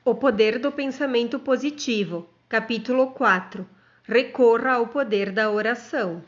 O poder do pensamento positivo, capítulo 4. Recorra ao poder da oração.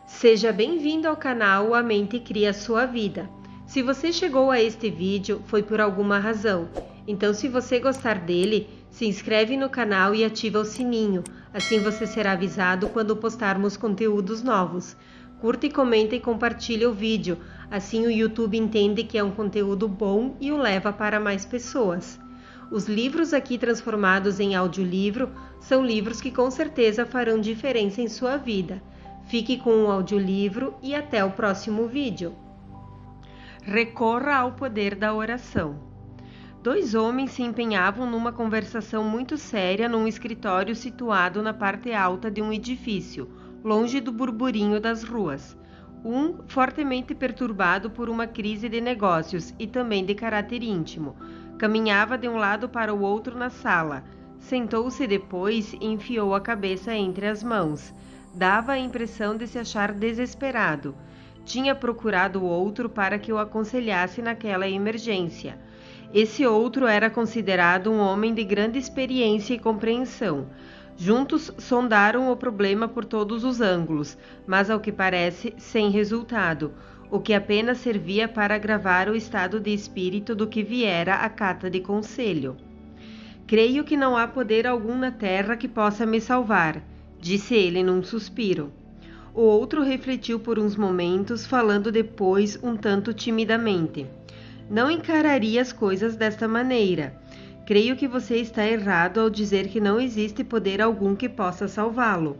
Seja bem-vindo ao canal A Mente Cria Sua Vida. Se você chegou a este vídeo, foi por alguma razão. Então, se você gostar dele, se inscreve no canal e ativa o sininho. Assim você será avisado quando postarmos conteúdos novos. Curta e comenta e compartilhe o vídeo. Assim o YouTube entende que é um conteúdo bom e o leva para mais pessoas. Os livros aqui transformados em audiolivro são livros que com certeza farão diferença em sua vida. Fique com o audiolivro e até o próximo vídeo. Recorra ao poder da oração. Dois homens se empenhavam numa conversação muito séria num escritório situado na parte alta de um edifício, longe do burburinho das ruas. Um, fortemente perturbado por uma crise de negócios e também de caráter íntimo, caminhava de um lado para o outro na sala. Sentou-se depois e enfiou a cabeça entre as mãos. Dava a impressão de se achar desesperado. Tinha procurado o outro para que o aconselhasse naquela emergência. Esse outro era considerado um homem de grande experiência e compreensão. Juntos sondaram o problema por todos os ângulos, mas ao que parece sem resultado, o que apenas servia para agravar o estado de espírito do que viera à cata de conselho. Creio que não há poder algum na terra que possa me salvar, disse ele num suspiro. O outro refletiu por uns momentos, falando depois um tanto timidamente. Não encararia as coisas desta maneira. Creio que você está errado ao dizer que não existe poder algum que possa salvá-lo.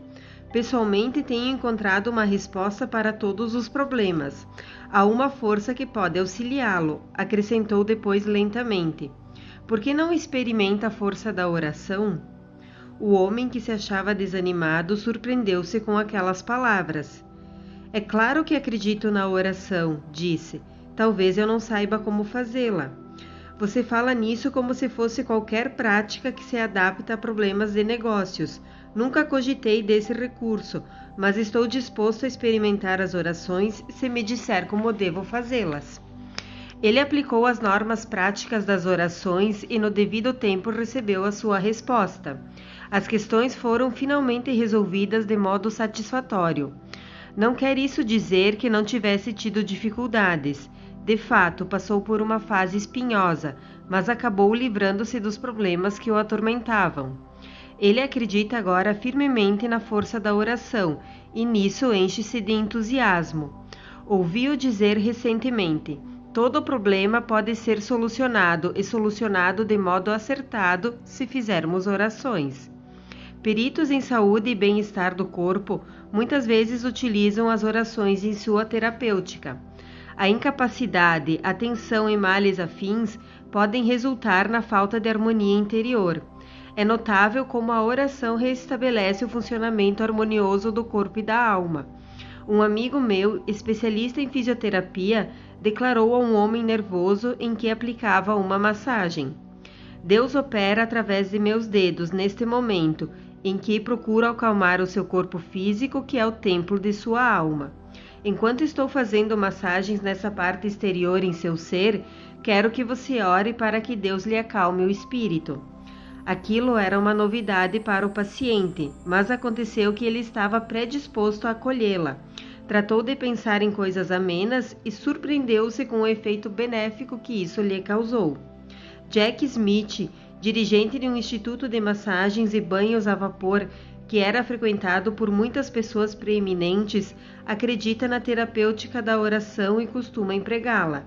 Pessoalmente, tenho encontrado uma resposta para todos os problemas. Há uma força que pode auxiliá-lo, acrescentou depois lentamente. Por que não experimenta a força da oração? O homem, que se achava desanimado, surpreendeu-se com aquelas palavras. É claro que acredito na oração, disse. Talvez eu não saiba como fazê-la. Você fala nisso como se fosse qualquer prática que se adapta a problemas de negócios. Nunca cogitei desse recurso, mas estou disposto a experimentar as orações se me disser como devo fazê-las. Ele aplicou as normas práticas das orações e no devido tempo recebeu a sua resposta. As questões foram finalmente resolvidas de modo satisfatório. Não quer isso dizer que não tivesse tido dificuldades. De fato, passou por uma fase espinhosa, mas acabou livrando-se dos problemas que o atormentavam. Ele acredita agora firmemente na força da oração e nisso enche-se de entusiasmo. Ouvi-o dizer recentemente: todo problema pode ser solucionado e solucionado de modo acertado se fizermos orações. Peritos em saúde e bem-estar do corpo muitas vezes utilizam as orações em sua terapêutica. A incapacidade, a tensão e males afins podem resultar na falta de harmonia interior. É notável como a oração restabelece o funcionamento harmonioso do corpo e da alma. Um amigo meu, especialista em fisioterapia, declarou a um homem nervoso em que aplicava uma massagem: Deus opera através de meus dedos neste momento, em que procuro acalmar o seu corpo físico, que é o templo de sua alma. Enquanto estou fazendo massagens nessa parte exterior em seu ser, quero que você ore para que Deus lhe acalme o espírito. Aquilo era uma novidade para o paciente, mas aconteceu que ele estava predisposto a acolhê-la. Tratou de pensar em coisas amenas e surpreendeu-se com o efeito benéfico que isso lhe causou. Jack Smith, dirigente de um instituto de massagens e banhos a vapor que era frequentado por muitas pessoas preeminentes, acredita na terapêutica da oração e costuma empregá-la.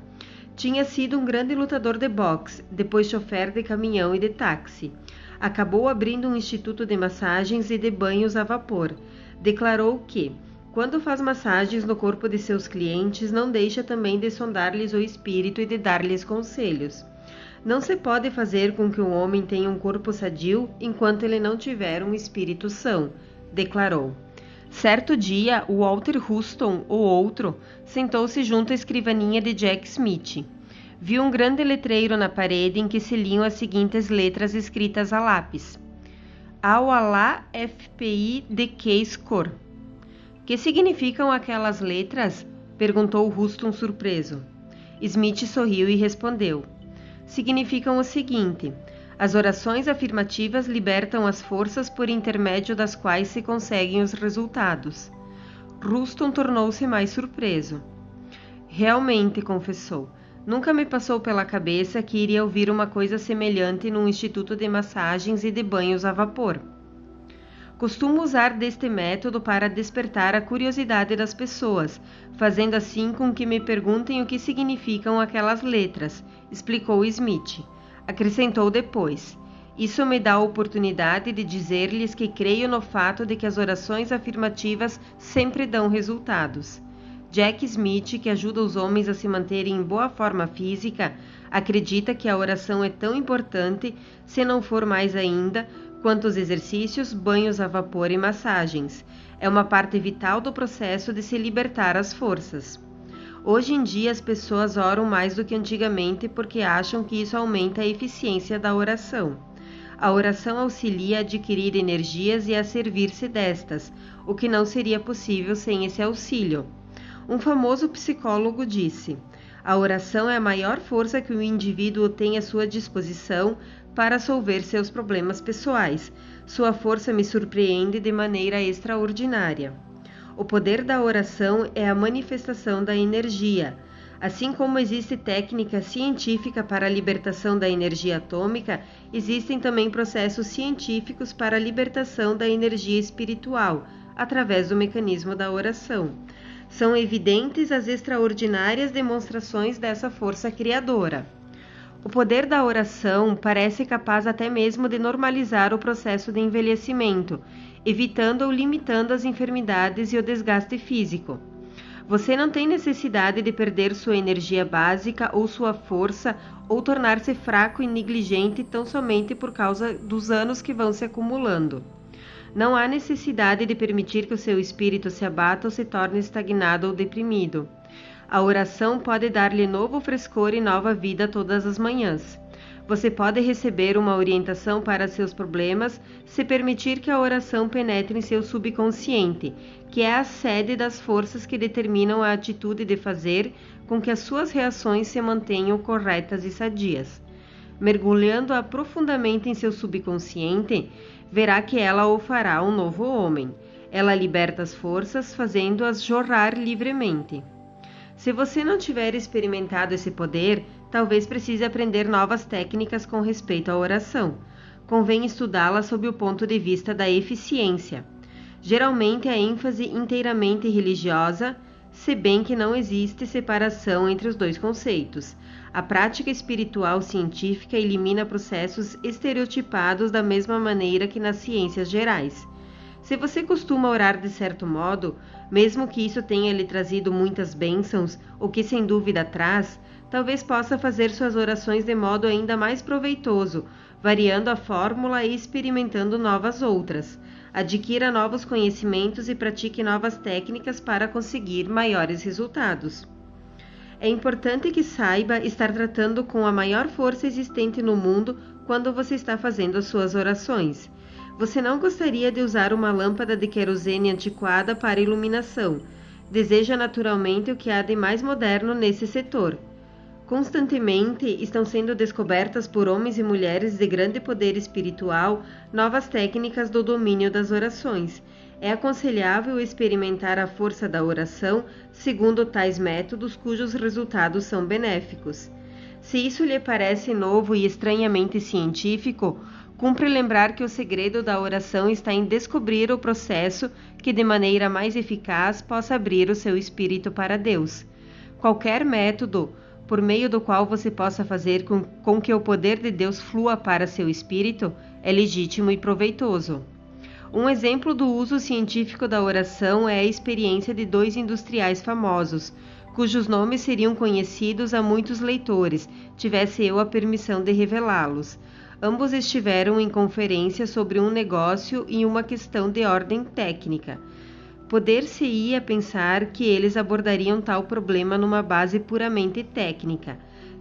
Tinha sido um grande lutador de boxe, depois chofer de caminhão e de táxi. Acabou abrindo um instituto de massagens e de banhos a vapor. Declarou que, quando faz massagens no corpo de seus clientes, não deixa também de sondar-lhes o espírito e de dar-lhes conselhos. Não se pode fazer com que um homem tenha um corpo sadio enquanto ele não tiver um espírito são, declarou. Certo dia, o Walter Huston, o outro, sentou-se junto à escrivaninha de Jack Smith. Viu um grande letreiro na parede em que se liam as seguintes letras escritas a lápis: Al-Alá FPI DQ Score. Que significam aquelas letras? Perguntou Rustum surpreso. Smith sorriu e respondeu: significam o seguinte: as orações afirmativas libertam as forças por intermédio das quais se conseguem os resultados. Rustum tornou-se mais surpreso. Realmente, confessou, nunca me passou pela cabeça que iria ouvir uma coisa semelhante num instituto de massagens e de banhos a vapor. Costumo usar deste método para despertar a curiosidade das pessoas, fazendo assim com que me perguntem o que significam aquelas letras, explicou Smith. Acrescentou depois: isso me dá a oportunidade de dizer-lhes que creio no fato de que as orações afirmativas sempre dão resultados. Jack Smith, que ajuda os homens a se manterem em boa forma física, acredita que a oração é tão importante, se não for mais ainda, quanto os exercícios, banhos a vapor e massagens. É uma parte vital do processo de se libertar as forças. Hoje em dia as pessoas oram mais do que antigamente porque acham que isso aumenta a eficiência da oração. A oração auxilia a adquirir energias e a servir-se destas, o que não seria possível sem esse auxílio. Um famoso psicólogo disse: a oração é a maior força que o indivíduo tem à sua disposição para resolver seus problemas pessoais. Sua força me surpreende de maneira extraordinária. O poder da oração é a manifestação da energia. Assim como existe técnica científica para a libertação da energia atômica, existem também processos científicos para a libertação da energia espiritual, através do mecanismo da oração. São evidentes as extraordinárias demonstrações dessa força criadora. O poder da oração parece capaz até mesmo de normalizar o processo de envelhecimento, evitando ou limitando as enfermidades e o desgaste físico. Você não tem necessidade de perder sua energia básica ou sua força ou tornar-se fraco e negligente tão somente por causa dos anos que vão se acumulando. Não há necessidade de permitir que o seu espírito se abata ou se torne estagnado ou deprimido. A oração pode dar-lhe novo frescor e nova vida todas as manhãs. Você pode receber uma orientação para seus problemas se permitir que a oração penetre em seu subconsciente, que é a sede das forças que determinam a atitude de fazer com que as suas reações se mantenham corretas e sadias. Mergulhando-a profundamente em seu subconsciente, verá que ela o fará um novo homem. Ela liberta as forças, fazendo-as jorrar livremente. Se você não tiver experimentado esse poder, talvez precise aprender novas técnicas com respeito à oração. Convém estudá-la sob o ponto de vista da eficiência. Geralmente a ênfase inteiramente religiosa, se bem que não existe separação entre os dois conceitos. A prática espiritual científica elimina processos estereotipados da mesma maneira que nas ciências gerais. Se você costuma orar de certo modo, mesmo que isso tenha lhe trazido muitas bênçãos, o que sem dúvida traz, talvez possa fazer suas orações de modo ainda mais proveitoso, variando a fórmula e experimentando novas outras. Adquira novos conhecimentos e pratique novas técnicas para conseguir maiores resultados. É importante que saiba estar tratando com a maior força existente no mundo quando você está fazendo as suas orações. Você não gostaria de usar uma lâmpada de querosene antiquada para iluminação. Deseja naturalmente o que há de mais moderno nesse setor. Constantemente estão sendo descobertas por homens e mulheres de grande poder espiritual novas técnicas do domínio das orações. É aconselhável experimentar a força da oração segundo tais métodos cujos resultados são benéficos. Se isso lhe parece novo e estranhamente científico, cumpre lembrar que o segredo da oração está em descobrir o processo que de maneira mais eficaz possa abrir o seu espírito para Deus. Qualquer método por meio do qual você possa fazer com que o poder de Deus flua para seu espírito é legítimo e proveitoso. Um exemplo do uso científico da oração é a experiência de dois industriais famosos, cujos nomes seriam conhecidos a muitos leitores, tivesse eu a permissão de revelá-los. Ambos estiveram em conferência sobre um negócio e uma questão de ordem técnica. Poder-se-ia pensar que eles abordariam tal problema numa base puramente técnica.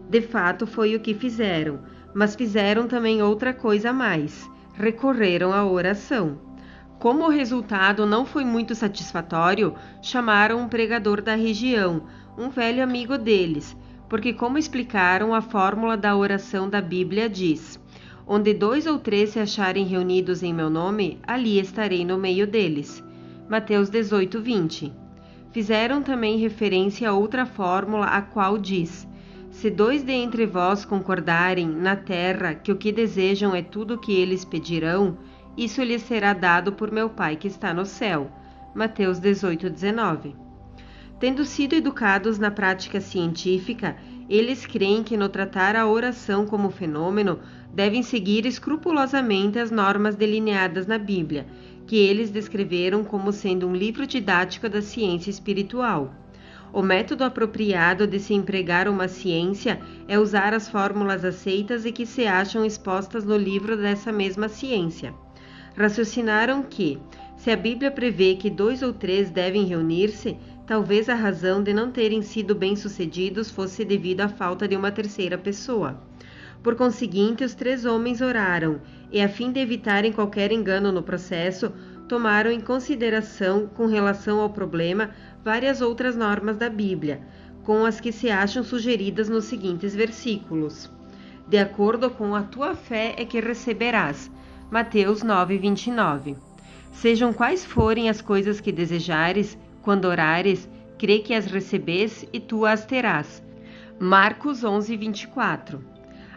De fato, foi o que fizeram, mas fizeram também outra coisa a mais. Recorreram à oração. Como o resultado não foi muito satisfatório, chamaram um pregador da região, um velho amigo deles, porque, como explicaram, a fórmula da oração da Bíblia diz: onde 2 ou 3 se acharem reunidos em meu nome, ali estarei no meio deles. Mateus 18:20. Fizeram também referência a outra fórmula, a qual diz: se 2 de entre vós concordarem na terra que o que desejam é tudo o que eles pedirão, isso lhes será dado por meu Pai que está no céu. Mateus 18:19. Tendo sido educados na prática científica, eles creem que no tratar a oração como fenômeno, devem seguir escrupulosamente as normas delineadas na Bíblia, que eles descreveram como sendo um livro didático da ciência espiritual. O método apropriado de se empregar uma ciência é usar as fórmulas aceitas e que se acham expostas no livro dessa mesma ciência. Raciocinaram que, se a Bíblia prevê que 2 ou 3 devem reunir-se, talvez a razão de não terem sido bem-sucedidos fosse devido à falta de uma terceira pessoa. Por conseguinte, os 3 homens oraram, e a fim de evitarem qualquer engano no processo, tomaram em consideração, com relação ao problema, várias outras normas da Bíblia, com as que se acham sugeridas nos seguintes versículos. De acordo com a tua fé é que receberás. Mateus 9:29. Sejam quais forem as coisas que desejares, quando orares, crê que as recebes e tu as terás. Marcos 11:24.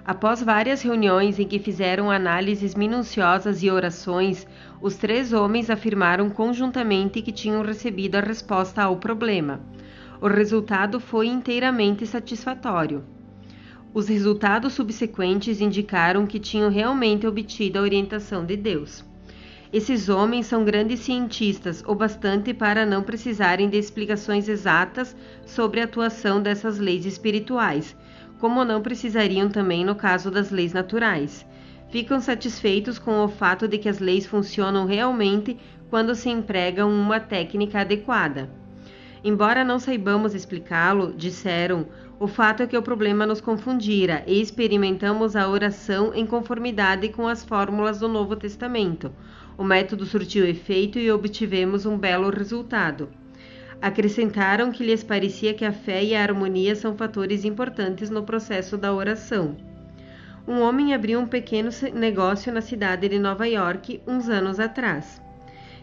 Após várias reuniões em que fizeram análises minuciosas e orações, os 3 homens afirmaram conjuntamente que tinham recebido a resposta ao problema. O resultado foi inteiramente satisfatório. Os resultados subsequentes indicaram que tinham realmente obtido a orientação de Deus. Esses homens são grandes cientistas, o bastante para não precisarem de explicações exatas sobre a atuação dessas leis espirituais, como não precisariam também no caso das leis naturais. Ficam satisfeitos com o fato de que as leis funcionam realmente quando se emprega uma técnica adequada. Embora não saibamos explicá-lo, disseram, o fato é que o problema nos confundira e experimentamos a oração em conformidade com as fórmulas do Novo Testamento. O método surtiu efeito e obtivemos um belo resultado. Acrescentaram que lhes parecia que a fé e a harmonia são fatores importantes no processo da oração. Um homem abriu um pequeno negócio na cidade de Nova York uns anos atrás.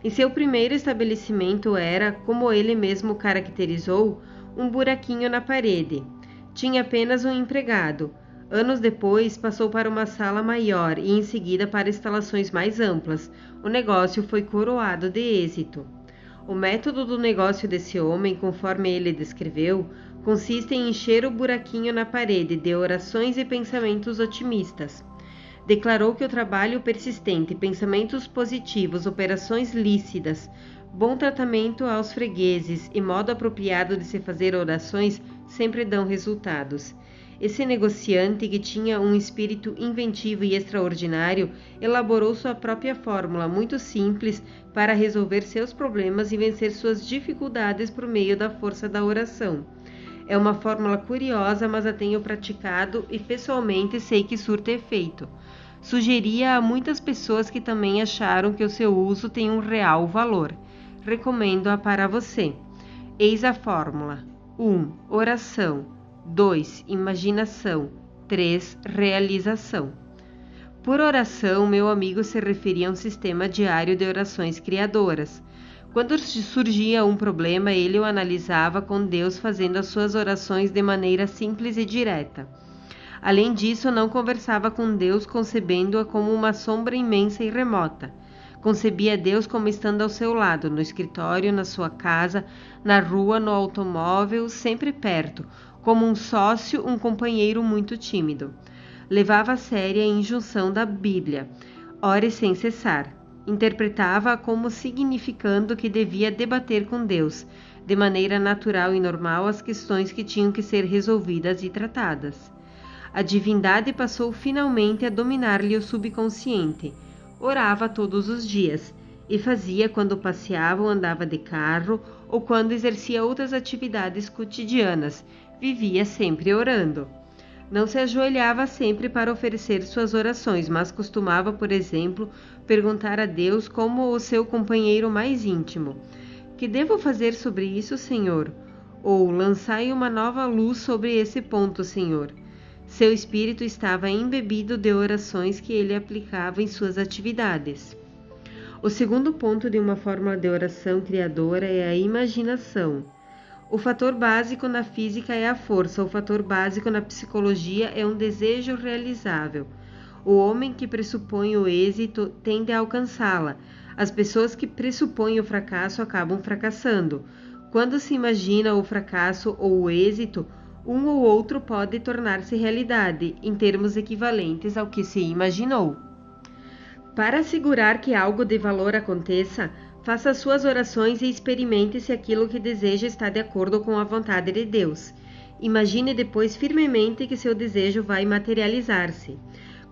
Em seu primeiro estabelecimento era, como ele mesmo caracterizou, um buraquinho na parede. Tinha apenas um empregado. Anos depois, passou para uma sala maior e em seguida para instalações mais amplas. O negócio foi coroado de êxito. O método do negócio desse homem, conforme ele descreveu, consiste em encher o buraquinho na parede de orações e pensamentos otimistas. Declarou que o trabalho persistente, pensamentos positivos, operações lícitas, bom tratamento aos fregueses e modo apropriado de se fazer orações sempre dão resultados. Esse negociante, que tinha um espírito inventivo e extraordinário, elaborou sua própria fórmula muito simples para resolver seus problemas e vencer suas dificuldades por meio da força da oração. É uma fórmula curiosa, mas a tenho praticado e pessoalmente sei que surte efeito. Sugeria a muitas pessoas que também acharam que o seu uso tem um real valor. Recomendo-a para você. Eis a fórmula: 1. Oração. 2. Imaginação. 3. Realização. Por oração, meu amigo se referia a um sistema diário de orações criadoras. Quando surgia um problema, ele o analisava com Deus, fazendo as suas orações de maneira simples e direta. Além disso, não conversava com Deus concebendo-a como uma sombra imensa e remota. Concebia Deus como estando ao seu lado, no escritório, na sua casa, na rua, no automóvel, sempre perto, como um sócio, um companheiro muito tímido. Levava a sério a injunção da Bíblia, ore sem cessar. Interpretava-a como significando que devia debater com Deus, de maneira natural e normal, as questões que tinham que ser resolvidas e tratadas. A divindade passou finalmente a dominar-lhe o subconsciente. Orava todos os dias, e fazia quando passeava ou andava de carro, ou quando exercia outras atividades cotidianas. Vivia sempre orando. Não se ajoelhava sempre para oferecer suas orações, mas costumava, por exemplo, perguntar a Deus como o seu companheiro mais íntimo: que devo fazer sobre isso, Senhor? Ou lançai uma nova luz sobre esse ponto, Senhor. Seu espírito estava embebido de orações que ele aplicava em suas atividades. O segundo ponto de uma forma de oração criadora é a imaginação. O fator básico na física é a força, o fator básico na psicologia é um desejo realizável. O homem que pressupõe o êxito tende a alcançá-la. As pessoas que pressupõem o fracasso acabam fracassando. Quando se imagina o fracasso ou o êxito, um ou outro pode tornar-se realidade, em termos equivalentes ao que se imaginou. Para assegurar que algo de valor aconteça, faça suas orações e experimente se aquilo que deseja está de acordo com a vontade de Deus. Imagine depois firmemente que seu desejo vai materializar-se.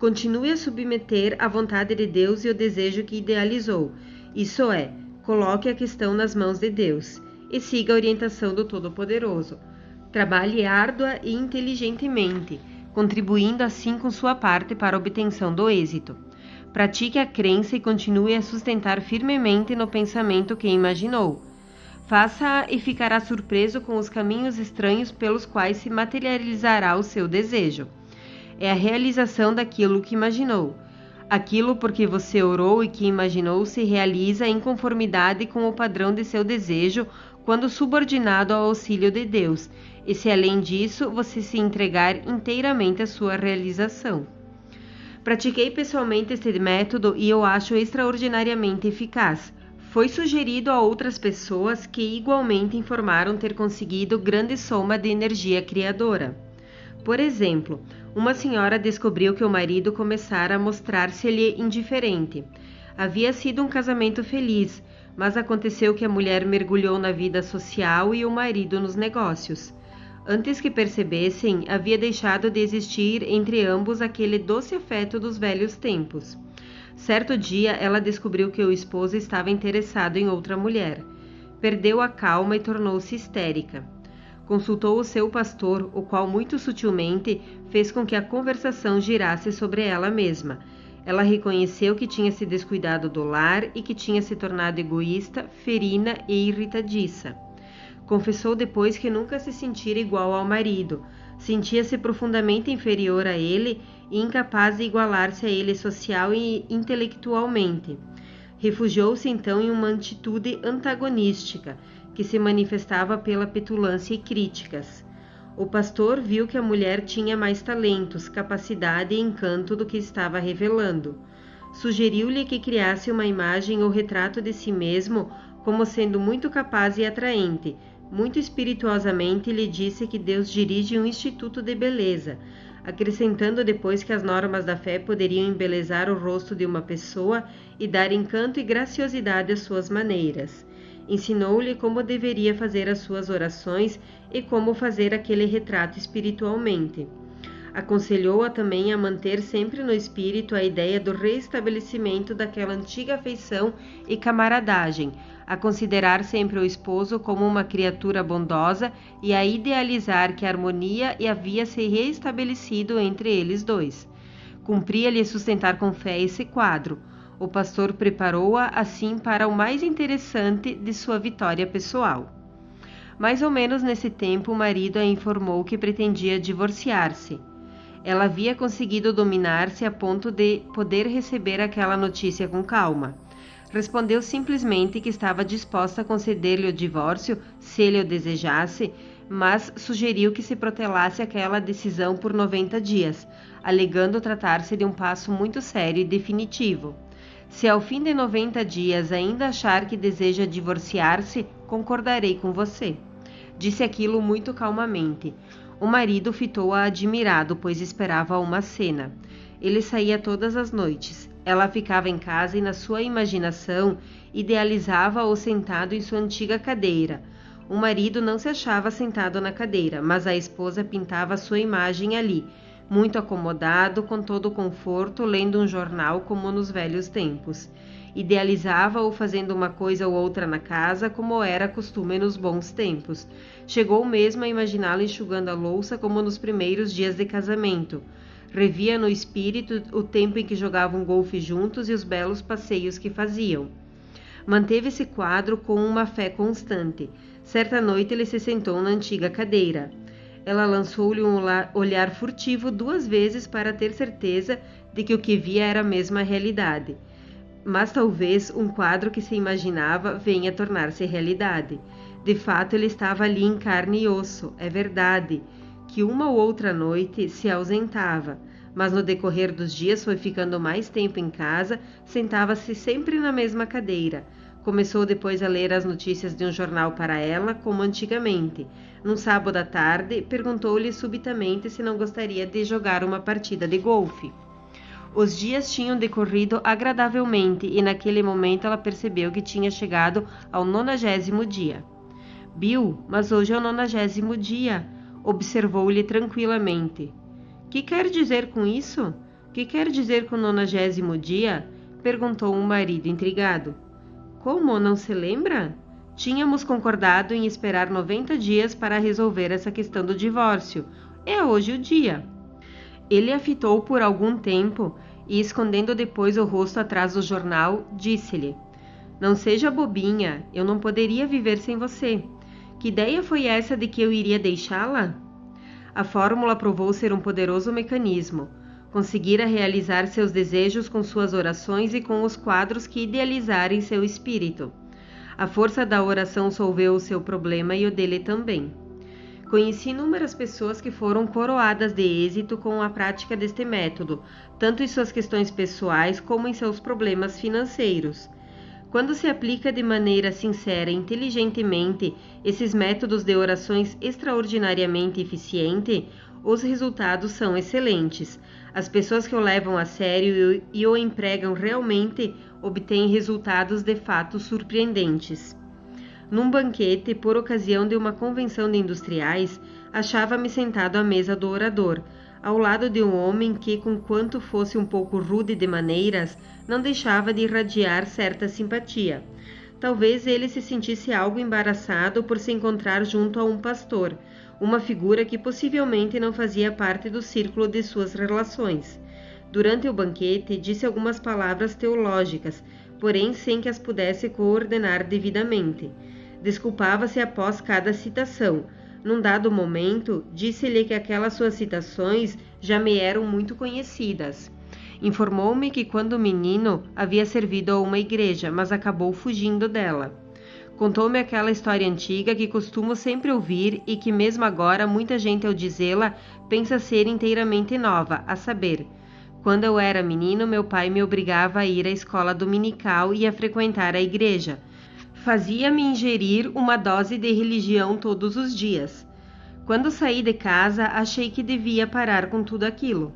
Continue a submeter a vontade de Deus e o desejo que idealizou. Isso é, coloque a questão nas mãos de Deus e siga a orientação do Todo-Poderoso. Trabalhe árdua e inteligentemente, contribuindo assim com sua parte para a obtenção do êxito. Pratique a crença e continue a sustentar firmemente no pensamento que imaginou. Faça e ficará surpreso com os caminhos estranhos pelos quais se materializará o seu desejo. É a realização daquilo que imaginou. Aquilo porque você orou e que imaginou se realiza em conformidade com o padrão de seu desejo quando subordinado ao auxílio de Deus, e se além disso você se entregar inteiramente à sua realização. Pratiquei pessoalmente este método e eu acho extraordinariamente eficaz. Foi sugerido a outras pessoas que igualmente informaram ter conseguido grande soma de energia criadora. Por exemplo, uma senhora descobriu que o marido começara a mostrar-se-lhe indiferente. Havia sido um casamento feliz, mas aconteceu que a mulher mergulhou na vida social e o marido nos negócios. Antes que percebessem, havia deixado de existir entre ambos aquele doce afeto dos velhos tempos. Certo dia, ela descobriu que o esposo estava interessado em outra mulher. Perdeu a calma e tornou-se histérica. Consultou o seu pastor, o qual muito sutilmente fez com que a conversação girasse sobre ela mesma. Ela reconheceu que tinha se descuidado do lar e que tinha se tornado egoísta, ferina e irritadiça. Confessou depois que nunca se sentira igual ao marido, sentia-se profundamente inferior a ele e incapaz de igualar-se a ele social e intelectualmente. Refugiou-se então em uma atitude antagonística, que se manifestava pela petulância e críticas. O pastor viu que a mulher tinha mais talentos, capacidade e encanto do que estava revelando. Sugeriu-lhe que criasse uma imagem ou retrato de si mesmo como sendo muito capaz e atraente. Muito espirituosamente lhe disse que Deus dirige um instituto de beleza, acrescentando depois que as normas da fé poderiam embelezar o rosto de uma pessoa e dar encanto e graciosidade às suas maneiras. Ensinou-lhe como deveria fazer as suas orações e como fazer aquele retrato espiritualmente. Aconselhou-a também a manter sempre no espírito a ideia do reestabelecimento daquela antiga afeição e camaradagem, a considerar sempre o esposo como uma criatura bondosa e a idealizar que a harmonia havia se reestabelecido entre eles dois. Cumpria-lhe sustentar com fé esse quadro. O pastor preparou-a assim para o mais interessante de sua vitória pessoal. Mais ou menos nesse tempo, o marido a informou que pretendia divorciar-se. Ela havia conseguido dominar-se a ponto de poder receber aquela notícia com calma. Respondeu simplesmente que estava disposta a conceder-lhe o divórcio se ele o desejasse, mas sugeriu que se protelasse aquela decisão por 90 dias, alegando tratar-se de um passo muito sério e definitivo. Se ao fim de 90 dias ainda achar que deseja divorciar-se, concordarei com você. Disse aquilo muito calmamente. O marido fitou-a admirado, pois esperava uma cena. Ele saía todas as noites. Ela ficava em casa e, na sua imaginação, idealizava-o sentado em sua antiga cadeira. O marido não se achava sentado na cadeira, mas a esposa pintava sua imagem ali, muito acomodado, com todo o conforto, lendo um jornal como nos velhos tempos. Idealizava-o fazendo uma coisa ou outra na casa, como era costume nos bons tempos. Chegou mesmo a imaginá-lo enxugando a louça como nos primeiros dias de casamento. Revia no espírito o tempo em que jogavam golfe juntos e os belos passeios que faziam. Manteve esse quadro com uma fé constante. Certa noite ele se sentou na antiga cadeira. Ela lançou-lhe um olhar furtivo 2 vezes para ter certeza de que o que via era a mesma realidade. Mas talvez um quadro que se imaginava venha a tornar-se realidade. De fato, ele estava ali em carne e osso. É verdade que uma ou outra noite se ausentava, mas no decorrer dos dias foi ficando mais tempo em casa, sentava-se sempre na mesma cadeira. Começou depois a ler as notícias de um jornal para ela, como antigamente. Num sábado à tarde, perguntou-lhe subitamente se não gostaria de jogar uma partida de golfe. Os dias tinham decorrido agradavelmente e naquele momento ela percebeu que tinha chegado ao 90º dia. Bill, mas hoje é o 90º dia, observou-lhe tranquilamente. Que quer dizer com isso? Que quer dizer com o 90º dia? Perguntou o marido intrigado. Como, não se lembra? Tínhamos concordado em esperar 90 dias para resolver essa questão do divórcio. É hoje o dia. Ele a fitou por algum tempo e, escondendo depois o rosto atrás do jornal, disse-lhe: Não seja bobinha, eu não poderia viver sem você. Que ideia foi essa de que eu iria deixá-la? A fórmula provou ser um poderoso mecanismo. Conseguira realizar seus desejos com suas orações e com os quadros que idealizara em seu espírito. A força da oração solveu o seu problema e o dele também. Conheci inúmeras pessoas que foram coroadas de êxito com a prática deste método, tanto em suas questões pessoais como em seus problemas financeiros. Quando se aplica de maneira sincera e inteligentemente esses métodos de orações extraordinariamente eficientes, os resultados são excelentes. As pessoas que o levam a sério e o empregam realmente obtêm resultados de fato surpreendentes. Num banquete, por ocasião de uma convenção de industriais, achava-me sentado à mesa do orador, ao lado de um homem que, conquanto fosse um pouco rude de maneiras, não deixava de irradiar certa simpatia. Talvez ele se sentisse algo embaraçado por se encontrar junto a um pastor, uma figura que possivelmente não fazia parte do círculo de suas relações. Durante o banquete, disse algumas palavras teológicas, porém sem que as pudesse coordenar devidamente. Desculpava-se após cada citação. Num dado momento, disse-lhe que aquelas suas citações já me eram muito conhecidas. Informou-me que quando menino havia servido a uma igreja, mas acabou fugindo dela. Contou-me aquela história antiga que costumo sempre ouvir e que mesmo agora muita gente ao dizê-la pensa ser inteiramente nova, a saber: quando eu era menino, meu pai me obrigava a ir à escola dominical e a frequentar a igreja. Fazia-me ingerir uma dose de religião todos os dias. Quando saí de casa, achei que devia parar com tudo aquilo.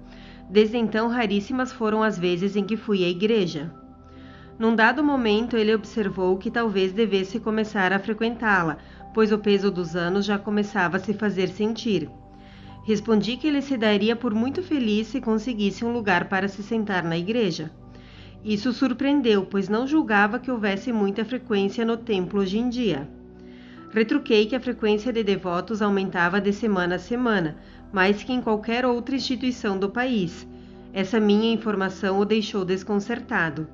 Desde então, raríssimas foram as vezes em que fui à igreja. Num dado momento, ele observou que talvez devesse começar a frequentá-la, pois o peso dos anos já começava a se fazer sentir. Respondi que ele se daria por muito feliz se conseguisse um lugar para se sentar na igreja. Isso surpreendeu, pois não julgava que houvesse muita frequência no templo hoje em dia. Retruquei que a frequência de devotos aumentava de semana a semana, mais que em qualquer outra instituição do país. Essa minha informação o deixou desconcertado.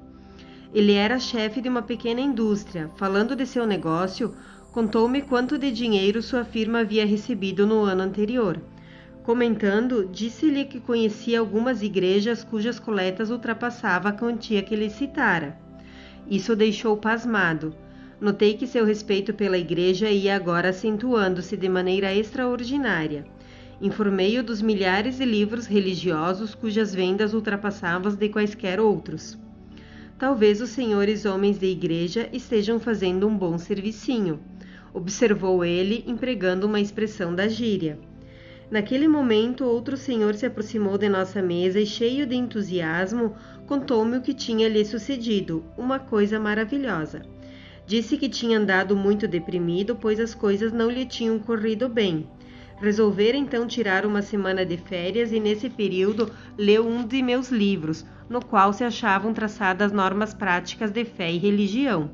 Ele era chefe de uma pequena indústria. Falando de seu negócio, contou-me quanto de dinheiro sua firma havia recebido no ano anterior. Comentando, disse-lhe que conhecia algumas igrejas cujas coletas ultrapassavam a quantia que lhe citara. Isso o deixou pasmado. Notei que seu respeito pela igreja ia agora acentuando-se de maneira extraordinária. Informei-o dos milhares de livros religiosos cujas vendas ultrapassavam as de quaisquer outros. Talvez os senhores homens de igreja estejam fazendo um bom servicinho, observou ele, empregando uma expressão da gíria. Naquele momento, outro senhor se aproximou de nossa mesa e, cheio de entusiasmo, contou-me o que tinha lhe sucedido, uma coisa maravilhosa. Disse que tinha andado muito deprimido, pois as coisas não lhe tinham corrido bem. Resolvera então tirar uma semana de férias e nesse período leu um de meus livros, no qual se achavam traçadas normas práticas de fé e religião.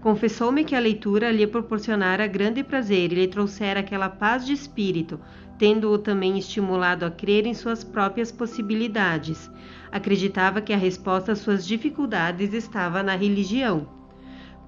Confessou-me que a leitura lhe proporcionara grande prazer e lhe trouxera aquela paz de espírito, tendo-o também estimulado a crer em suas próprias possibilidades. Acreditava que a resposta às suas dificuldades estava na religião.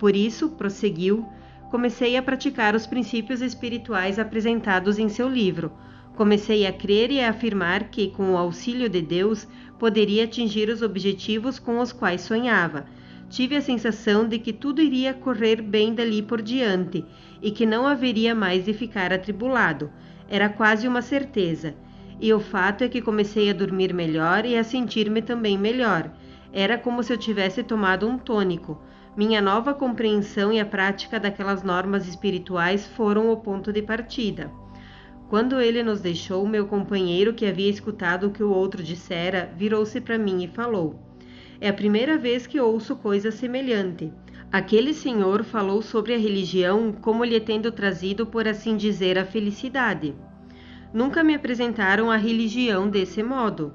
Por isso, prosseguiu, comecei a praticar os princípios espirituais apresentados em seu livro. Comecei a crer e a afirmar que, com o auxílio de Deus, poderia atingir os objetivos com os quais sonhava. Tive a sensação de que tudo iria correr bem dali por diante e que não haveria mais de ficar atribulado. Era quase uma certeza. E o fato é que comecei a dormir melhor e a sentir-me também melhor. Era como se eu tivesse tomado um tônico. Minha nova compreensão e a prática daquelas normas espirituais foram o ponto de partida. Quando ele nos deixou, meu companheiro, que havia escutado o que o outro dissera, virou-se para mim e falou: "É a primeira vez que ouço coisa semelhante. Aquele senhor falou sobre a religião como lhe tendo trazido, por assim dizer, a felicidade. Nunca me apresentaram a religião desse modo.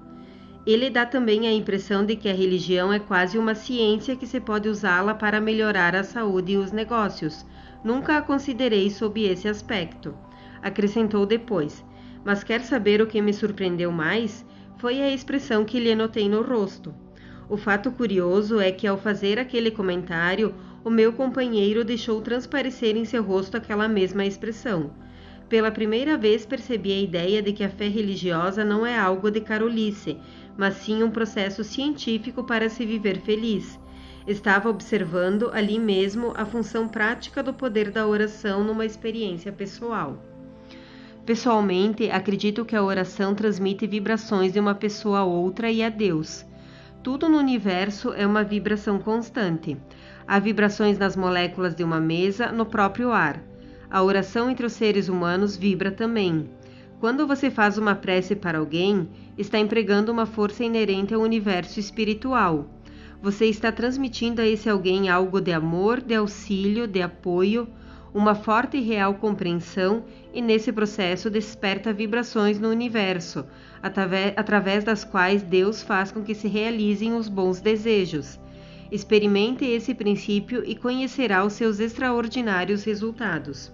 Ele dá também a impressão de que a religião é quase uma ciência que se pode usá-la para melhorar a saúde e os negócios. Nunca a considerei sob esse aspecto." Acrescentou depois: "Mas quer saber o que me surpreendeu mais? Foi a expressão que lhe notei no rosto." O fato curioso é que, ao fazer aquele comentário, o meu companheiro deixou transparecer em seu rosto aquela mesma expressão. Pela primeira vez percebi a ideia de que a fé religiosa não é algo de carolice, mas sim um processo científico para se viver feliz. Estava observando ali mesmo a função prática do poder da oração numa experiência pessoal. Pessoalmente, acredito que a oração transmite vibrações de uma pessoa a outra e a Deus. Tudo no universo é uma vibração constante. Há vibrações nas moléculas de uma mesa, no próprio ar. A oração entre os seres humanos vibra também. Quando você faz uma prece para alguém, está empregando uma força inerente ao universo espiritual. Você está transmitindo a esse alguém algo de amor, de auxílio, de apoio, uma forte e real compreensão, e nesse processo desperta vibrações no universo, através das quais Deus faz com que se realizem os bons desejos. Experimente esse princípio e conhecerá os seus extraordinários resultados.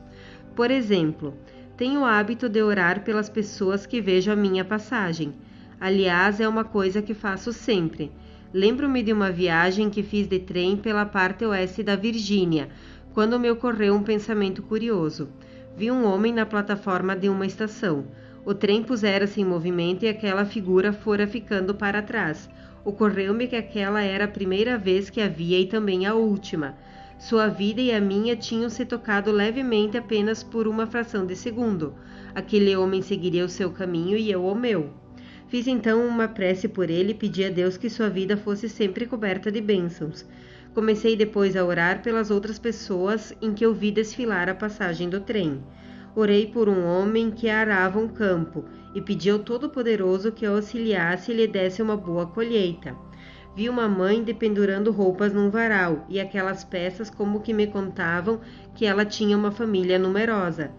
Por exemplo, tenho o hábito de orar pelas pessoas que vejo a minha passagem. Aliás, é uma coisa que faço sempre. Lembro-me de uma viagem que fiz de trem pela parte oeste da Virgínia, quando me ocorreu um pensamento curioso. Vi um homem na plataforma de uma estação. O trem pusera-se em movimento e aquela figura fora ficando para trás. Ocorreu-me que aquela era a primeira vez que a via e também a última. Sua vida e a minha tinham se tocado levemente apenas por uma fração de segundo. Aquele homem seguiria o seu caminho e eu o meu. Fiz então uma prece por ele e pedi a Deus que sua vida fosse sempre coberta de bênçãos. Comecei depois a orar pelas outras pessoas em que eu vi desfilar a passagem do trem. Orei por um homem que arava um campo e pedi ao Todo-Poderoso que o auxiliasse e lhe desse uma boa colheita. Vi uma mãe dependurando roupas num varal e aquelas peças como que me contavam que ela tinha uma família numerosa.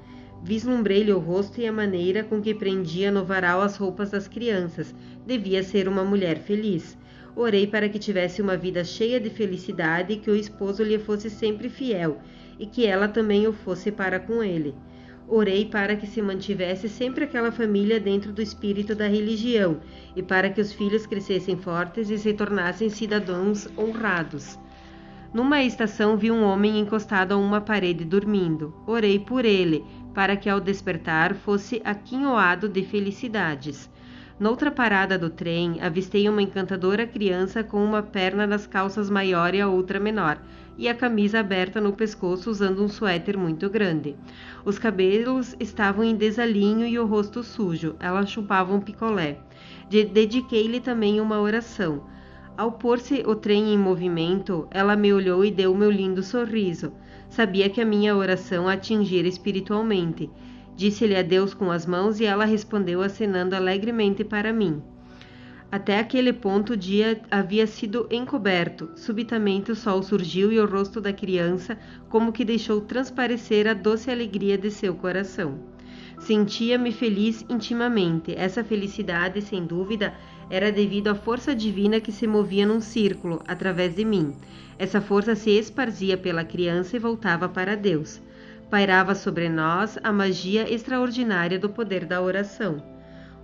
Vislumbrei-lhe o rosto e a maneira com que prendia no varal as roupas das crianças. Devia ser uma mulher feliz. Orei para que tivesse uma vida cheia de felicidade e que o esposo lhe fosse sempre fiel e que ela também o fosse para com ele. Orei para que se mantivesse sempre aquela família dentro do espírito da religião e para que os filhos crescessem fortes e se tornassem cidadãos honrados. Numa estação vi um homem encostado a uma parede dormindo. Orei por ele, para que ao despertar fosse aquinhoado de felicidades. Noutra parada do trem, avistei uma encantadora criança com uma perna nas calças maior e a outra menor, e a camisa aberta no pescoço usando um suéter muito grande. Os cabelos estavam em desalinho e o rosto sujo. Ela chupava um picolé. Dediquei-lhe também uma oração. Ao pôr-se o trem em movimento, ela me olhou e deu meu lindo sorriso. Sabia que a minha oração a atingira espiritualmente. Disse-lhe adeus com as mãos e ela respondeu acenando alegremente para mim. Até aquele ponto o dia havia sido encoberto. Subitamente o sol surgiu e o rosto da criança como que deixou transparecer a doce alegria de seu coração. Sentia-me feliz intimamente. Essa felicidade, sem dúvida, era devido à força divina que se movia num círculo, através de mim. Essa força se esparzia pela criança e voltava para Deus. Pairava sobre nós a magia extraordinária do poder da oração.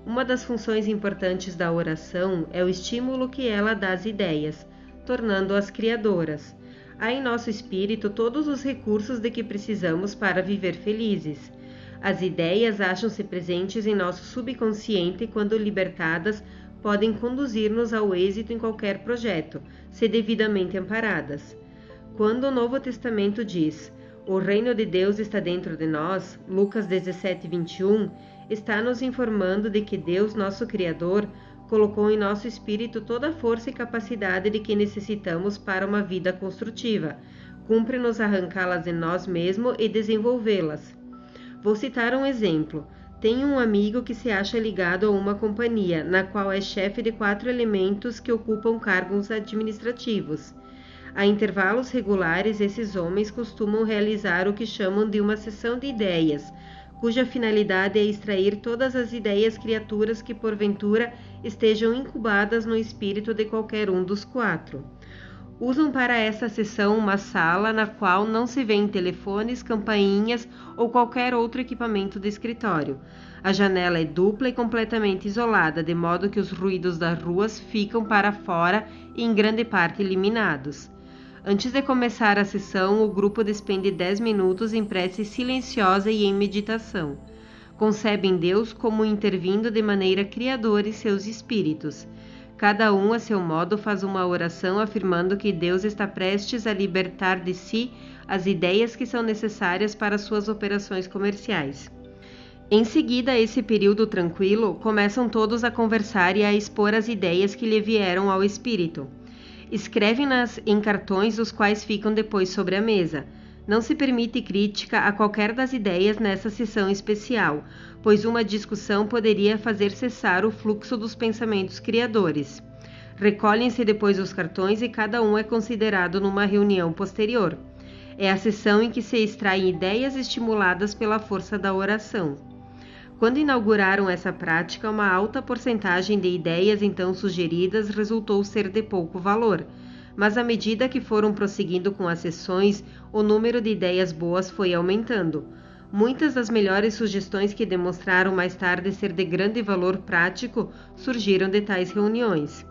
Uma das funções importantes da oração é o estímulo que ela dá às ideias, tornando-as criadoras. Há em nosso espírito todos os recursos de que precisamos para viver felizes. As ideias acham-se presentes em nosso subconsciente e, quando libertadas, podem conduzir-nos ao êxito em qualquer projeto, se devidamente amparadas. Quando o Novo Testamento diz: "O reino de Deus está dentro de nós", Lucas 17:21, está nos informando de que Deus, nosso Criador, colocou em nosso espírito toda a força e capacidade de que necessitamos para uma vida construtiva. Cumpre-nos arrancá-las de nós mesmos e desenvolvê-las. Vou citar um exemplo. Tenho um amigo que se acha ligado a uma companhia, na qual é chefe de 4 elementos que ocupam cargos administrativos. A intervalos regulares, esses homens costumam realizar o que chamam de uma sessão de ideias, cuja finalidade é extrair todas as ideias criaturas que porventura estejam incubadas no espírito de qualquer um dos 4. Usam para essa sessão uma sala na qual não se vêem telefones, campainhas ou qualquer outro equipamento de escritório. A janela é dupla e completamente isolada, de modo que os ruídos das ruas ficam para fora e em grande parte eliminados. Antes de começar a sessão, o grupo despende 10 minutos em prece silenciosa e em meditação. Concebem Deus como intervindo de maneira criadora em seus espíritos. Cada um, a seu modo, faz uma oração afirmando que Deus está prestes a libertar de si as ideias que são necessárias para suas operações comerciais. Em seguida a esse período tranquilo, começam todos a conversar e a expor as ideias que lhe vieram ao espírito. Escrevem-nas em cartões, os quais ficam depois sobre a mesa. Não se permite crítica a qualquer das ideias nessa sessão especial, pois uma discussão poderia fazer cessar o fluxo dos pensamentos criadores. Recolhem-se depois os cartões e cada um é considerado numa reunião posterior. É a sessão em que se extraem ideias estimuladas pela força da oração. Quando inauguraram essa prática, uma alta porcentagem de ideias então sugeridas resultou ser de pouco valor. Mas à medida que foram prosseguindo com as sessões, o número de ideias boas foi aumentando. Muitas das melhores sugestões que demonstraram mais tarde ser de grande valor prático surgiram de tais reuniões.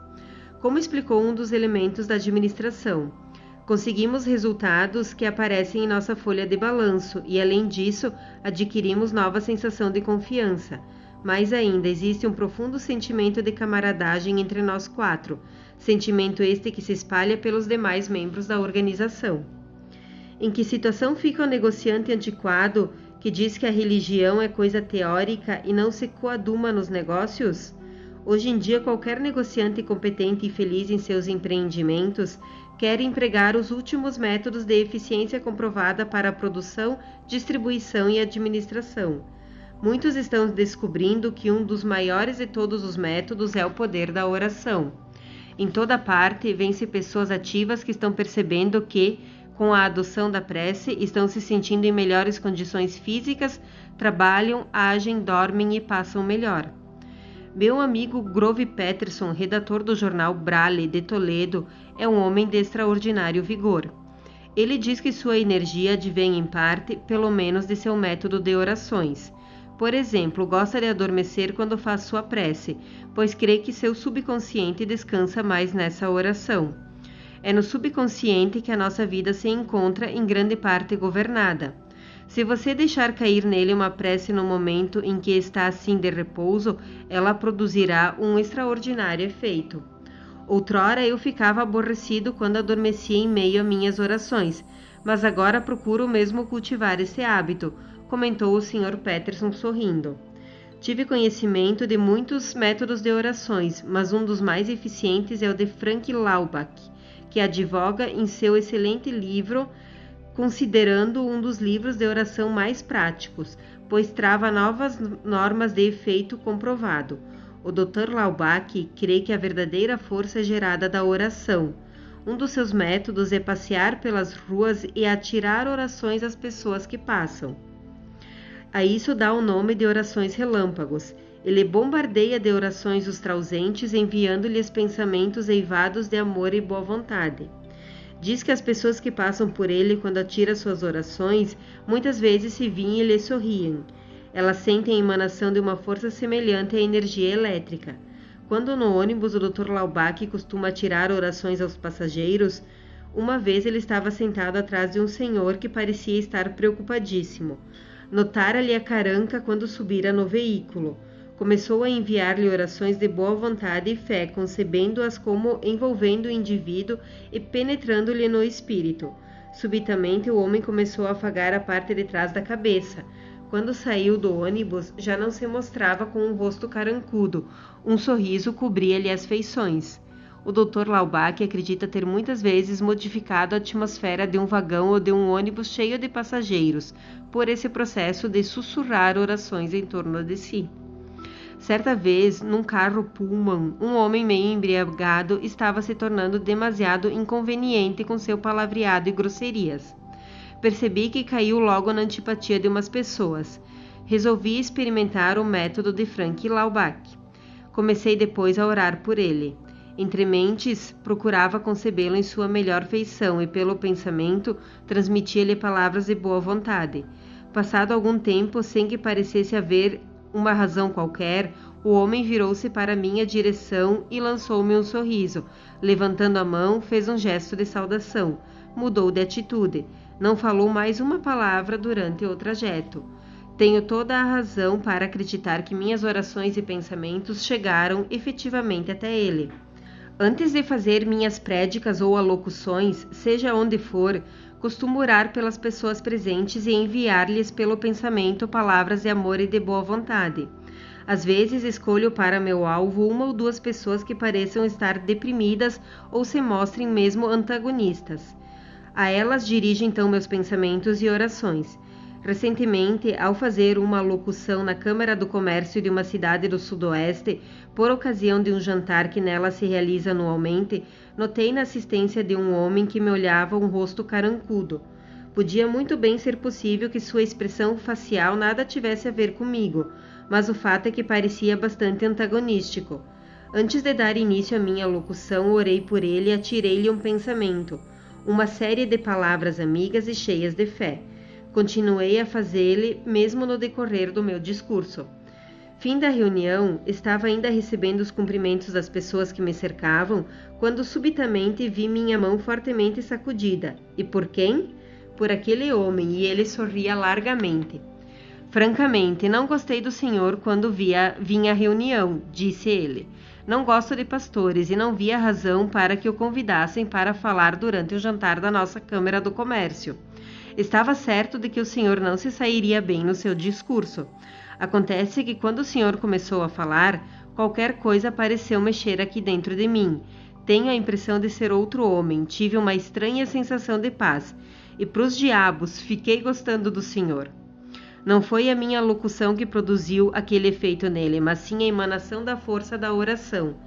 Como explicou um dos elementos da administração, conseguimos resultados que aparecem em nossa folha de balanço e, além disso, adquirimos nova sensação de confiança. Mais ainda, existe um profundo sentimento de camaradagem entre nós 4, sentimento este que se espalha pelos demais membros da organização. Em que situação fica o negociante antiquado que diz que a religião é coisa teórica e não se coaduma nos negócios? Hoje em dia, qualquer negociante competente e feliz em seus empreendimentos quer empregar os últimos métodos de eficiência comprovada para a produção, distribuição e administração. Muitos estão descobrindo que um dos maiores de todos os métodos é o poder da oração. Em toda parte, vêm-se pessoas ativas que estão percebendo que, com a adoção da prece, estão se sentindo em melhores condições físicas, trabalham, agem, dormem e passam melhor. Meu amigo Grove Peterson, redator do jornal Braille de Toledo, é um homem de extraordinário vigor. Ele diz que sua energia advém em parte, pelo menos, de seu método de orações. Por exemplo, gosta de adormecer quando faz sua prece, pois crê que seu subconsciente descansa mais nessa oração. É no subconsciente que a nossa vida se encontra em grande parte governada. Se você deixar cair nele uma prece no momento em que está assim de repouso, ela produzirá um extraordinário efeito. Outrora eu ficava aborrecido quando adormecia em meio a minhas orações, mas agora procuro mesmo cultivar esse hábito, comentou o Sr. Peterson sorrindo. Tive conhecimento de muitos métodos de orações, mas um dos mais eficientes é o de Frank Laubach, que advoga em seu excelente livro, considerando um dos livros de oração mais práticos, pois trava novas normas de efeito comprovado. O Dr. Laubach crê que a verdadeira força é gerada da oração. Um dos seus métodos é passear pelas ruas e atirar orações às pessoas que passam. A isso dá o nome de orações relâmpagos. Ele bombardeia de orações os trausentes, enviando-lhes pensamentos eivados de amor e boa vontade. Diz que as pessoas que passam por ele quando atira suas orações, muitas vezes se vêm e lhe sorriem. Elas sentem a emanação de uma força semelhante à energia elétrica. Quando no ônibus o Dr. Laubach costuma atirar orações aos passageiros, uma vez ele estava sentado atrás de um senhor que parecia estar preocupadíssimo. Notara-lhe a caranca quando subira no veículo. Começou a enviar-lhe orações de boa vontade e fé, concebendo-as como envolvendo o indivíduo e penetrando-lhe no espírito. Subitamente o homem começou a afagar a parte de trás da cabeça. Quando saiu do ônibus, já não se mostrava com um rosto carancudo. Um sorriso cobria-lhe as feições. O Dr. Laubach acredita ter muitas vezes modificado a atmosfera de um vagão ou de um ônibus cheio de passageiros, por esse processo de sussurrar orações em torno de si. Certa vez, num carro Pullman, um homem meio embriagado estava se tornando demasiado inconveniente com seu palavreado e grosserias. Percebi que caiu logo na antipatia de umas pessoas. Resolvi experimentar o método de Frank Laubach. Comecei depois a orar por ele. Entre mentes, procurava concebê-lo em sua melhor feição e, pelo pensamento, transmitia-lhe palavras de boa vontade. Passado algum tempo, sem que parecesse haver uma razão qualquer, o homem virou-se para minha direção e lançou-me um sorriso. Levantando a mão, fez um gesto de saudação. Mudou de atitude. Não falou mais uma palavra durante o trajeto. Tenho toda a razão para acreditar que minhas orações e pensamentos chegaram efetivamente até ele. Antes de fazer minhas prédicas ou alocuções, seja onde for, costumo orar pelas pessoas presentes e enviar-lhes pelo pensamento palavras de amor e de boa vontade. Às vezes escolho para meu alvo uma ou duas pessoas que pareçam estar deprimidas ou se mostrem mesmo antagonistas. A elas dirijo então meus pensamentos e orações. Recentemente, ao fazer uma alocução na Câmara do Comércio de uma cidade do Sudoeste, por ocasião de um jantar que nela se realiza anualmente, notei na assistência de um homem que me olhava um rosto carancudo. Podia muito bem ser possível que sua expressão facial nada tivesse a ver comigo, mas o fato é que parecia bastante antagonístico. Antes de dar início à minha alocução, orei por ele e atirei-lhe um pensamento, uma série de palavras amigas e cheias de fé. Continuei a fazê-lo mesmo no decorrer do meu discurso. Fim da reunião, estava ainda recebendo os cumprimentos das pessoas que me cercavam, quando subitamente vi minha mão fortemente sacudida. E por quem? Por aquele homem, e ele sorria largamente. Francamente, não gostei do senhor quando vinha à reunião, disse ele. Não gosto de pastores e não via razão para que o convidassem para falar durante o jantar da nossa Câmara do Comércio. Estava certo de que o senhor não se sairia bem no seu discurso. Acontece que quando o senhor começou a falar, qualquer coisa pareceu mexer aqui dentro de mim. Tenho a impressão de ser outro homem, tive uma estranha sensação de paz. E pros diabos, fiquei gostando do senhor. Não foi a minha locução que produziu aquele efeito nele, mas sim a emanação da força da oração.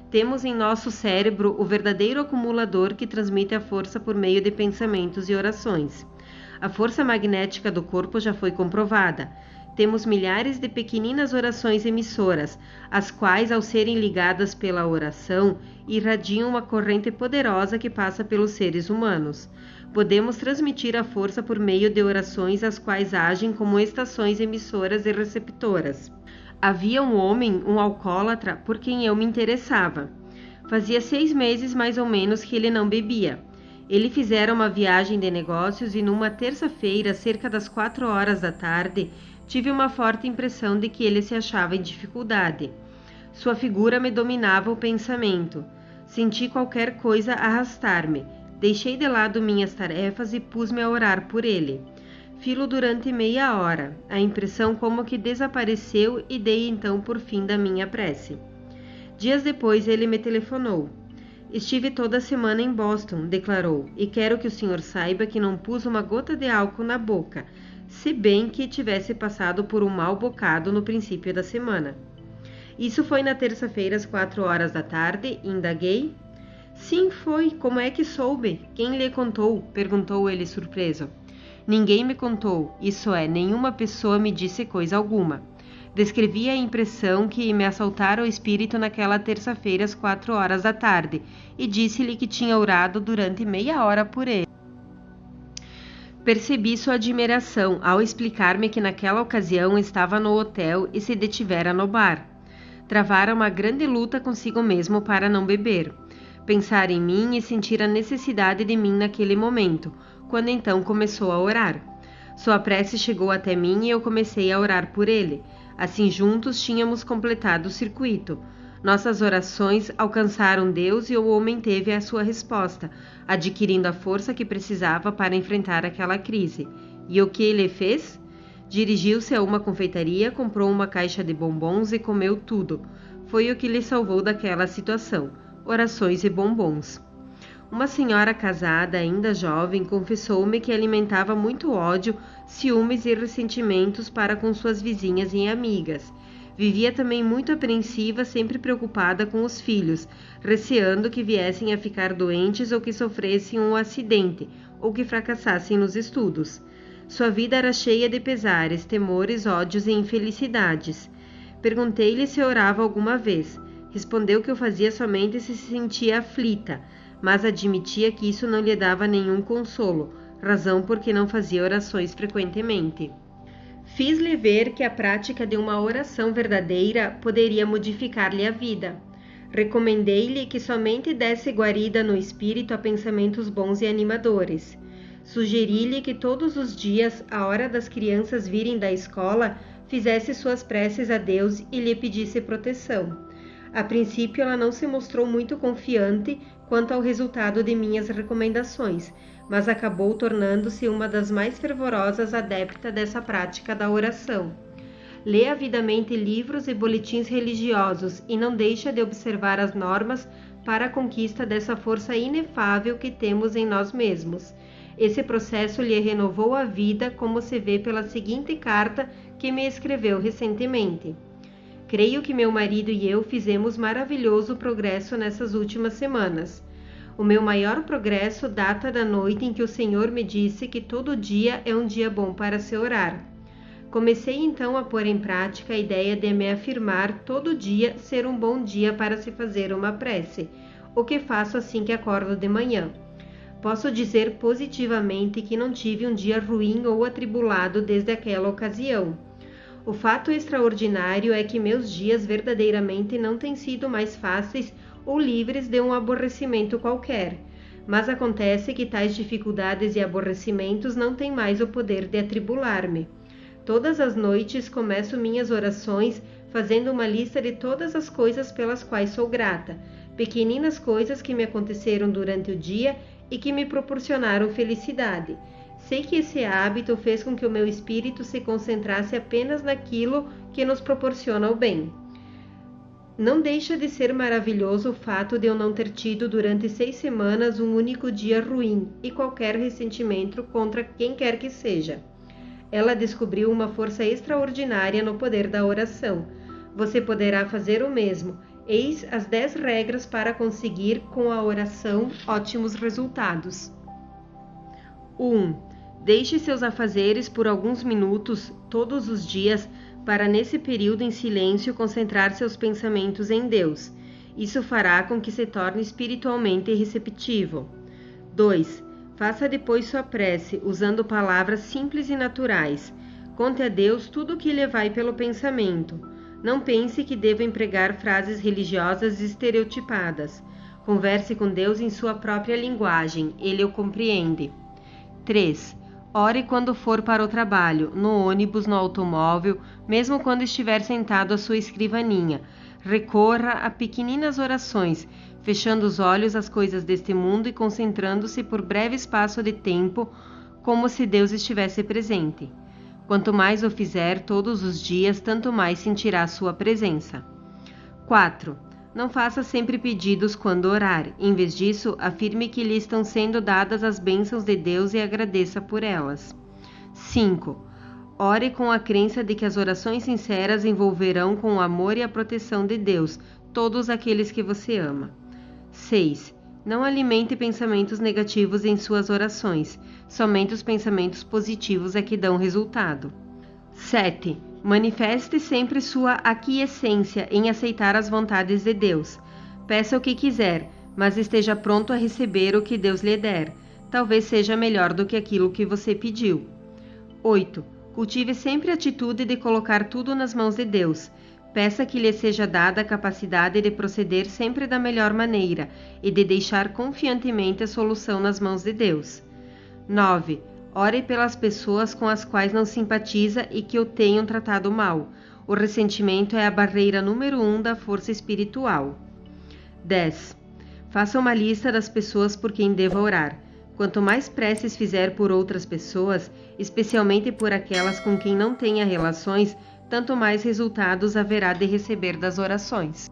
Temos em nosso cérebro o verdadeiro acumulador que transmite a força por meio de pensamentos e orações. A força magnética do corpo já foi comprovada. Temos milhares de pequeninas orações emissoras, as quais, ao serem ligadas pela oração, irradiam uma corrente poderosa que passa pelos seres humanos. Podemos transmitir a força por meio de orações as quais agem como estações emissoras e receptoras. Havia um homem, um alcoólatra, por quem eu me interessava. Fazia 6 meses mais ou menos que ele não bebia. Ele fizera uma viagem de negócios e numa terça-feira, cerca das 4 horas da tarde, tive uma forte impressão de que ele se achava em dificuldade. Sua figura me dominava o pensamento. Senti qualquer coisa arrastar-me. Deixei de lado minhas tarefas e pus-me a orar por ele. Filo durante meia hora. A impressão como que desapareceu e dei então por fim da minha prece. Dias depois ele me telefonou. Estive toda a semana em Boston, declarou, e quero que o senhor saiba que não pus uma gota de álcool na boca, se bem que tivesse passado por um mau bocado no princípio da semana. Isso foi na terça-feira às 4 horas da tarde, indaguei. Sim, foi. Como é que soube? Quem lhe contou? Perguntou ele surpreso. Ninguém me contou, isso é, nenhuma pessoa me disse coisa alguma. Descrevi a impressão que me assaltara o espírito naquela terça-feira às 4 horas da tarde e disse-lhe que tinha orado durante meia hora por ele. Percebi sua admiração ao explicar-me que naquela ocasião estava no hotel e se detivera no bar. Travara uma grande luta consigo mesmo para não beber. Pensar em mim e sentir a necessidade de mim naquele momento, quando então começou a orar. Sua prece chegou até mim e eu comecei a orar por ele. Assim juntos tínhamos completado o circuito. Nossas orações alcançaram Deus e o homem teve a sua resposta, adquirindo a força que precisava para enfrentar aquela crise. E o que ele fez? Dirigiu-se a uma confeitaria, comprou uma caixa de bombons e comeu tudo. Foi o que lhe salvou daquela situação. Orações e bombons. Uma senhora casada, ainda jovem, confessou-me que alimentava muito ódio, ciúmes e ressentimentos para com suas vizinhas e amigas. Vivia também muito apreensiva, sempre preocupada com os filhos, receando que viessem a ficar doentes ou que sofressem um acidente, ou que fracassassem nos estudos. Sua vida era cheia de pesares, temores, ódios e infelicidades. Perguntei-lhe se orava alguma vez. Respondeu que o fazia somente se sentia aflita, mas admitia que isso não lhe dava nenhum consolo, razão por que não fazia orações frequentemente. Fiz-lhe ver que a prática de uma oração verdadeira poderia modificar-lhe a vida. Recomendei-lhe que somente desse guarida no espírito a pensamentos bons e animadores. Sugeri-lhe que todos os dias, à hora das crianças virem da escola, fizesse suas preces a Deus e lhe pedisse proteção. A princípio, ela não se mostrou muito confiante quanto ao resultado de minhas recomendações, mas acabou tornando-se uma das mais fervorosas adeptas dessa prática da oração. Lê avidamente livros e boletins religiosos e não deixa de observar as normas para a conquista dessa força inefável que temos em nós mesmos. Esse processo lhe renovou a vida, como se vê pela seguinte carta que me escreveu recentemente. Creio que meu marido e eu fizemos maravilhoso progresso nessas últimas semanas. O meu maior progresso data da noite em que o Senhor me disse que todo dia é um dia bom para se orar. Comecei então a pôr em prática a ideia de me afirmar todo dia ser um bom dia para se fazer uma prece, o que faço assim que acordo de manhã. Posso dizer positivamente que não tive um dia ruim ou atribulado desde aquela ocasião. O fato extraordinário é que meus dias verdadeiramente não têm sido mais fáceis ou livres de um aborrecimento qualquer, mas acontece que tais dificuldades e aborrecimentos não têm mais o poder de atribular-me. Todas as noites começo minhas orações fazendo uma lista de todas as coisas pelas quais sou grata, pequeninas coisas que me aconteceram durante o dia e que me proporcionaram felicidade. Sei que esse hábito fez com que o meu espírito se concentrasse apenas naquilo que nos proporciona o bem. Não deixa de ser maravilhoso o fato de eu não ter tido durante 6 semanas um único dia ruim e qualquer ressentimento contra quem quer que seja. Ela descobriu uma força extraordinária no poder da oração. Você poderá fazer o mesmo. Eis as 10 regras para conseguir com a oração ótimos resultados. 1. Deixe seus afazeres por alguns minutos todos os dias para nesse período em silêncio concentrar seus pensamentos em Deus. Isso fará com que se torne espiritualmente receptivo. 2. Faça depois sua prece, usando palavras simples e naturais. Conte a Deus tudo o que lhe vai pelo pensamento. Não pense que deva empregar frases religiosas estereotipadas. Converse com Deus em sua própria linguagem, Ele o compreende. 3. Ore quando for para o trabalho, no ônibus, no automóvel, mesmo quando estiver sentado à sua escrivaninha. Recorra a pequeninas orações, fechando os olhos às coisas deste mundo e concentrando-se por breve espaço de tempo, como se Deus estivesse presente. Quanto mais o fizer todos os dias, tanto mais sentirá sua presença. 4. Não faça sempre pedidos quando orar. Em vez disso, afirme que lhe estão sendo dadas as bênçãos de Deus e agradeça por elas. 5. Ore com a crença de que as orações sinceras envolverão com o amor e a proteção de Deus todos aqueles que você ama. 6. Não alimente pensamentos negativos em suas orações. Somente os pensamentos positivos é que dão resultado. 7. Manifeste sempre sua aquiescência em aceitar as vontades de Deus. Peça o que quiser, mas esteja pronto a receber o que Deus lhe der. Talvez seja melhor do que aquilo que você pediu. 8. Cultive sempre a atitude de colocar tudo nas mãos de Deus. Peça que lhe seja dada a capacidade de proceder sempre da melhor maneira e de deixar confiantemente a solução nas mãos de Deus. 9. Ore pelas pessoas com as quais não simpatiza e que o tenham tratado mal. O ressentimento é a barreira número 1 da força espiritual. 10. Faça uma lista das pessoas por quem deva orar. Quanto mais preces fizer por outras pessoas, especialmente por aquelas com quem não tenha relações, tanto mais resultados haverá de receber das orações.